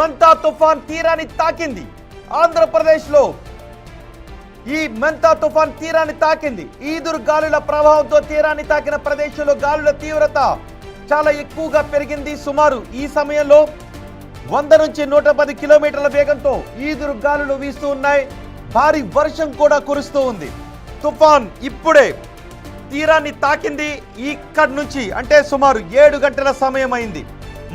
మంతా తుఫాన్ తీరాన్ని తాకింది. ఆంధ్రప్రదేశ్లో ఈ మంతా తుఫాన్ తీరాన్ని తాకింది. ఈదురు గాలుల ప్రభావంతో తీరాన్ని తాకిన ప్రదేశంలో గాలుల తీవ్రత చాలా ఎక్కువగా పెరిగింది. సుమారు ఈ సమయంలో 100 నుంచి 110 కిలోమీటర్ల వేగంతో ఈదురు గాలులు వీస్తూ ఉన్నాయి. భారీ వర్షం కూడా కురుస్తూ ఉంది. తుఫాన్ ఇప్పుడే తీరాన్ని తాకింది. ఇక్కడి నుంచి అంటే సుమారు 7 గంటల సమయం అయింది.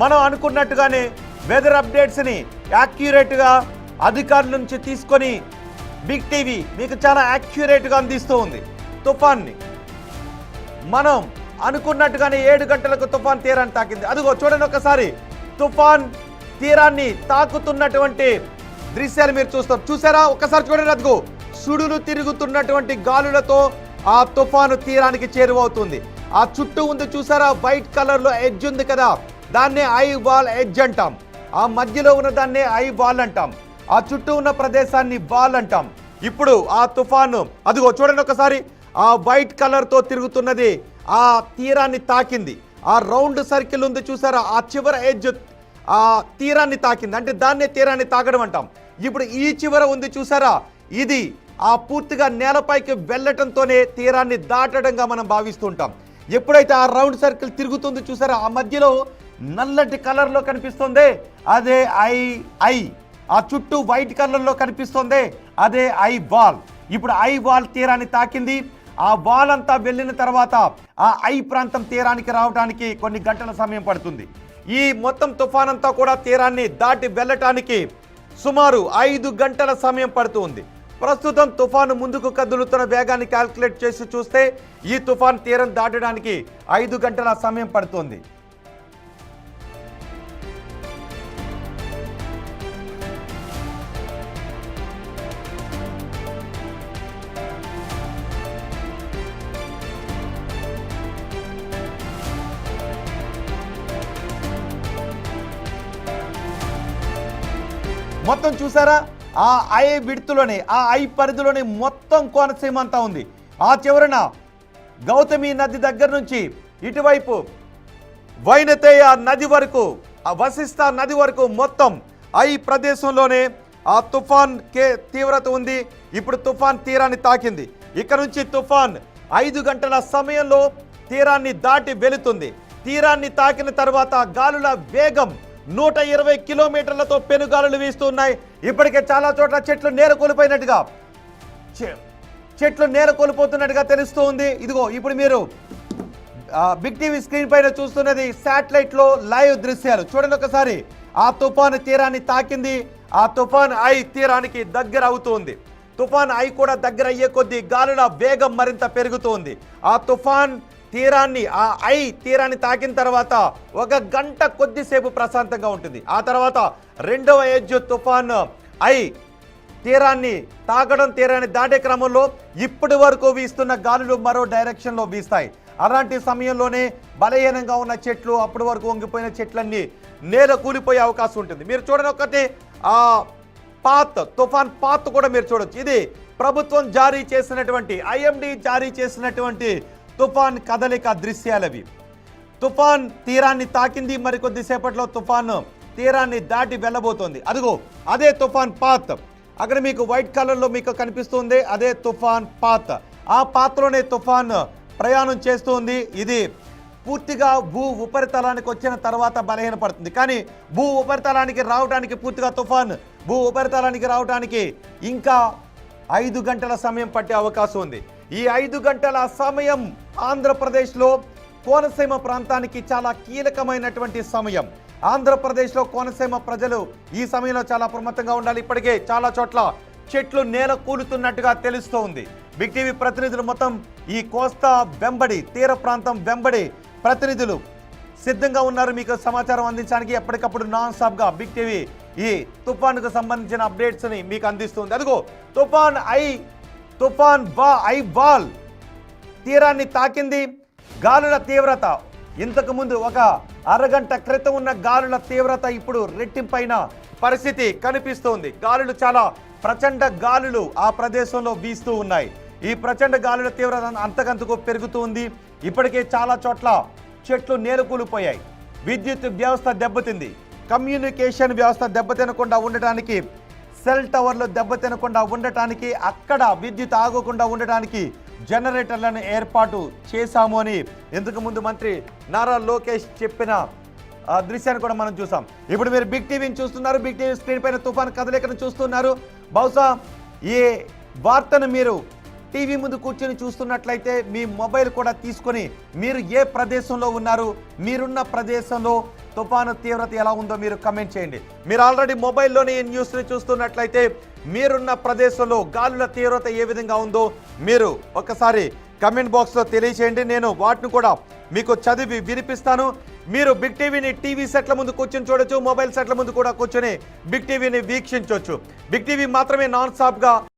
మనం అనుకున్నట్టుగానే వెదర్ అప్డేట్స్ని యాక్యురేట్గా అధికారుల నుంచి తీసుకొని బిగ్ టీవీ మీకు చాలా యాక్యురేట్గా అందిస్తూ ఉంది. తుఫాన్ని మనం అనుకున్నట్టుగానే 7 గంటలకు తుఫాన్ తీరాన్ని తాకింది. అదిగో చూడండి ఒకసారి, తుఫాన్ తీరాన్ని తాకుతున్నటువంటి దృశ్యాలు మీరు చూసారా? ఒకసారి చూడండి, అదిగో సుడులు తిరుగుతున్నటువంటి గాలులతో ఆ తుఫాను తీరానికి చేరువవుతుంది. ఆ చుట్టూ ఉంది చూసారా, వైట్ కలర్లో ఎడ్జ్ ఉంది కదా, దాన్నే ఐ వాల్ ఎడ్జ్ అంటాం. ఆ మధ్యలో ఉన్న దాన్నే ఐ వాల్ అంటాం. ఆ చుట్టూ ఉన్న ప్రదేశాన్ని వాల్ అంటాం. ఇప్పుడు ఆ తుఫాను అదిగో చూడండి ఒకసారి, ఆ వైట్ కలర్తో తిరుగుతున్నది ఆ తీరాన్ని తాకింది. ఆ రౌండ్ సర్కిల్ ఉంది చూసారా, ఆ చివర ఎడ్జ్ ఆ తీరాన్ని తాకింది. అంటే దాన్నే తీరాన్ని తాకడం అంటాం. ఇప్పుడు ఈ చివర ఉంది చూసారా, ఇది ఆ పూర్తిగా నేలపైకి వెళ్ళటంతోనే తీరాన్ని దాటడంగా మనం భావిస్తుంటాం. ఎప్పుడైతే ఆ రౌండ్ సర్కిల్ తిరుగుతుంది చూసారా, ఆ మధ్యలో నల్లటి కలర్లో కనిపిస్తుంది, అదే ఐ. ఆ చుట్టూ వైట్ కలర్లో కనిపిస్తుంది, అదే ఐ వాల్. ఇప్పుడు ఐ వాల్ తీరాన్ని తాకింది. ఆ వాల్ అంతా వెళ్ళిన తర్వాత ఆ ఐ ప్రాంతం తీరానికి రావడానికి కొన్ని గంటల సమయం పడుతుంది. ఈ మొత్తం తుఫాన్ అంతా కూడా తీరాన్ని దాటి వెళ్ళటానికి సుమారు 5 గంటల సమయం పడుతుంది. ప్రస్తుతం తుఫాను ముందుకు కదులుతున్న వేగాన్ని క్యాల్కులేట్ చేసి చూస్తే ఈ తుఫాన్ తీరం దాటడానికి 5 గంటల సమయం పడుతుంది. మొత్తం చూసారా, ఆ ఐ విడుతులోనే ఆ ఐ పరిధిలోనే మొత్తం కోనసీమ అంతా ఉంది. ఆ చివరన గౌతమి నది దగ్గర నుంచి ఇటువైపు వైనతేయ నది వరకు, ఆ వశిష్ట నది వరకు మొత్తం ఐ ప్రదేశంలోనే ఆ తుఫాన్ తీవ్రత ఉంది. ఇప్పుడు తుఫాన్ తీరాన్ని తాకింది. ఇక్కడ నుంచి తుఫాన్ 5 గంటల సమయంలో తీరాన్ని దాటి వెళుతుంది. తీరాన్ని తాకిన తర్వాత గాలుల వేగం 120 కిలోమీటర్లతో పెనుగాలులు వీస్తున్నాయి. ఇప్పటికే చాలా చోట్ల చెట్లు నేల కోల్పోతున్నట్టుగా తెలుస్తూ ఉంది. ఇదిగో ఇప్పుడు మీరు బిగ్ టీవీ స్క్రీన్ పైన చూస్తున్నది శాటిలైట్లో లైవ్ దృశ్యాలు. చూడండి ఒకసారి, ఆ తుఫాను తీరాన్ని తాకింది. ఆ తుఫాన్ ఐ తీరానికి దగ్గర అవుతుంది. తుఫాన్ ఐ కూడా దగ్గర అయ్యే కొద్దీ గాలుల వేగం మరింత పెరుగుతుంది. ఆ తుఫాన్ తీరాన్ని ఆ ఐ తీరాన్ని తాకిన తర్వాత 1 గంట కొద్దిసేపు ప్రశాంతంగా ఉంటుంది. ఆ తర్వాత రెండవ ఎడ్జ్ తుఫాన్ ఐ తీరాన్ని తాకడం, తీరాన్ని దాటే క్రమంలో ఇప్పటి వరకు వీస్తున్న గాలులు మరో డైరెక్షన్లో వీస్తాయి. అలాంటి సమయంలోనే బలహీనంగా ఉన్న చెట్లు, అప్పటి వరకు వంగిపోయిన చెట్లన్నీ నేల కూలిపోయే అవకాశం ఉంటుంది. మీరు చూడండి ఒకటి, ఆ తుఫాన్ పాత్ కూడా మీరు చూడొచ్చు. ఇది ప్రభుత్వం జారీ చేసినటువంటి IMD జారీ చేసినటువంటి తుఫాన్ కదలిక దృశ్యాలవి. తుఫాన్ తీరాన్ని తాకింది. మరికొద్దిసేపట్లో తుఫాను తీరాన్ని దాటి వెళ్ళబోతోంది. అదిగో అదే తుఫాన్ పాత్, అక్కడ మీకు వైట్ కలర్లో మీకు కనిపిస్తుంది, అదే తుఫాన్ పాత్. ఆ పాత్రలోనే తుఫాన్ ప్రయాణం చేస్తుంది. ఇది పూర్తిగా భూ ఉపరితలానికి వచ్చిన తర్వాత బలహీనపడుతుంది. కానీ భూ ఉపరితలానికి రావడానికి పూర్తిగా తుఫాన్ భూ ఉపరితలానికి రావడానికి ఇంకా 5 గంటల సమయం పట్టే అవకాశం ఉంది. ఈ 5 గంటల సమయం ఆంధ్రప్రదేశ్లో కోనసీమ ప్రాంతానికి చాలా కీలకమైనటువంటి సమయం. ఆంధ్రప్రదేశ్లో కోనసీమ ప్రజలు ఈ సమయంలో చాలా అప్రమత్తంగా ఉండాలి. ఇప్పటికే చాలా చోట్ల చెట్లు నేల కూలుతున్నట్టుగా తెలుస్తూ ఉంది. బిగ్ టీవీ ప్రతినిధులు మొత్తం ఈ కోస్తా వెంబడి, తీర ప్రాంతం వెంబడి ప్రతినిధులు సిద్ధంగా ఉన్నారు మీకు సమాచారం అందించడానికి. ఎప్పటికప్పుడు నాన్ స్టాప్గా బిగ్ టీవీ ఈ తుఫాన్కు సంబంధించిన అప్డేట్స్ని మీకు అందిస్తుంది. అదిగో తుఫాన్ ఐ వాల్ తీరాన్ని తాకింది. గాలుల తీవ్రత ఇంతకుముందు 1 అరగంట క్రితం ఉన్న గాలుల తీవ్రత ఇప్పుడు రెట్టింపైన పరిస్థితి కనిపిస్తోంది. గాలులు చాలా ప్రచండ గాలులు ఆ ప్రదేశంలో వీస్తూ ఉన్నాయి. ఈ ప్రచండ గాలుల తీవ్రత అంతకంతకు పెరుగుతూ ఉంది. ఇప్పటికే చాలా చోట్ల చెట్లు నేలకూలిపోయాయి, విద్యుత్ వ్యవస్థ దెబ్బతింది. కమ్యూనికేషన్ వ్యవస్థ దెబ్బతినకుండా ఉండటానికి, సెల్ టవర్లు దెబ్బతినకుండా ఉండటానికి, అక్కడ విద్యుత్ ఆగకుండా ఉండటానికి జనరేటర్లను ఏర్పాటు చేశాము అని ఇంతకు ముందు మంత్రి నారా లోకేష్ చెప్పిన దృశ్యాన్ని కూడా మనం చూసాం. ఇప్పుడు మీరు బిగ్ టీవీని చూస్తున్నారు. బిగ్ టీవీ స్క్రీన్ పైన తుఫాన్ కదలికను చూస్తున్నారు. బహుశా ఈ వార్తను మీరు టీవీ ముందు కూర్చొని చూస్తున్నట్లయితే మీ మొబైల్ కూడా తీసుకొని మీరు ఏ ప్రదేశంలో ఉన్నారు, మీరున్న ప్రదేశంలో తుఫాను తీవ్రత ఎలా ఉందో మీరు కమెంట్ చేయండి. మీరు ఆల్రెడీ మొబైల్లోనే ఈ న్యూస్ని చూస్తున్నట్లయితే మీరున్న ప్రదేశంలో గాలుల తీవ్రత ఏ విధంగా ఉందో మీరు ఒకసారి కమెంట్ బాక్స్లో తెలియచేయండి. నేను వాటిని కూడా మీకు చదివి వినిపిస్తాను. మీరు బిగ్ టీవీని టీవీ సెట్ల ముందు కూర్చొని చూడొచ్చు, మొబైల్ సెట్ల ముందు కూడా కూర్చొని బిగ్ టీవీని వీక్షించవచ్చు. బిగ్ టీవీ మాత్రమే నాన్ స్టాప్గా